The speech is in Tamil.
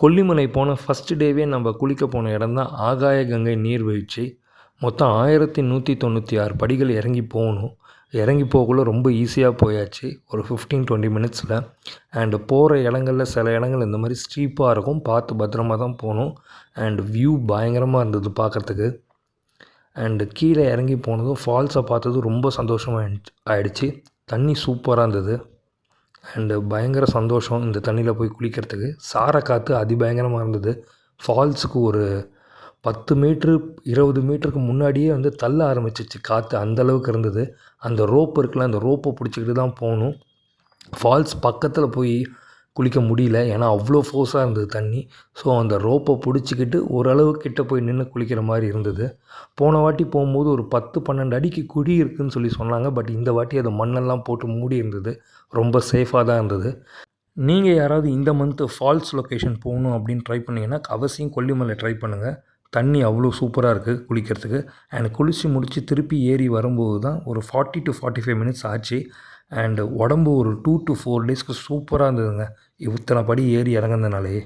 கொல்லிமலை போன ஃபஸ்ட்டு டேவே நம்ம குளிக்க போன இடம் தான் ஆகாய கங்கை நீர்வீழ்ச்சி. மொத்தம் 1196 படிகள் இறங்கி போகணும். இறங்கி போகக்குள்ள ரொம்ப ஈஸியாக போயாச்சு ஒரு 15-20 மினிட்ஸில். அண்டு போகிற இடங்களில் சில இடங்கள் இந்த மாதிரி ஸ்டீப்பாக இருக்கும், பார்த்து பத்திரமா தான் போகணும். அண்டு வியூ பயங்கரமாக இருந்தது பார்க்குறதுக்கு. அண்டு கீழே இறங்கி போனதும் ஃபால்ஸை பார்த்ததும் ரொம்ப சந்தோஷமாக ஆயிடுச்சு. தண்ணி சூப்பராக இருந்தது. அண்டு பயங்கர சந்தோஷம் இந்த தண்ணியில் போய் குளிக்கிறதுக்கு. சாரக்காற்று அதிபயங்கரமாக இருந்தது. ஃபால்ஸுக்கு ஒரு 10 மீட்ரு 20 மீட்டருக்கு முன்னாடியே தள்ள ஆரம்பிச்சிச்சு காற்று, அந்தளவுக்கு இருந்தது. அந்த ரோப் இருக்குல்ல, அந்த ரோப்பை பிடிச்சிக்கிட்டு தான் போகணும். ஃபால்ஸ் பக்கத்தில் போய் குளிக்க முடியல, ஏன்னா அவ்வளோ ஃபோர்ஸாக இருந்தது தண்ணி. ஸோ அந்த ரோப்பை பிடிச்சிக்கிட்டு ஓரளவு கிட்ட போய் நின்று குளிக்கிற மாதிரி இருந்தது. போன வாட்டி போகும்போது ஒரு 10-12 அடிக்கு குழி இருக்குதுன்னு சொல்லி சொன்னாங்க. பட் இந்த வாட்டி அதை மண்ணெல்லாம் போட்டு மூடி இருந்தது. ரொம்ப சேஃபாக தான் இருந்தது. நீங்கள் யாராவது இந்த மந்த்து ஃபால்ஸ் லொக்கேஷன் போகணும் அப்படின்னு ட்ரை பண்ணிங்கன்னா அவசியம் கொல்லிமலை ட்ரை பண்ணுங்கள். தண்ணி அவ்வளோ சூப்பராக இருக்குது குளிக்கிறதுக்கு. அண்ட் குளித்து முடித்து திருப்பி ஏறி வரும்போது தான் ஒரு 40 to 45 மினிட்ஸ் ஆச்சு. அண்டு உடம்பு ஒரு 2 to 4 டேஸ்க்கு சூப்பராக இருந்ததுங்க, இத்தனை படி ஏறி இறங்குனதுனாலே.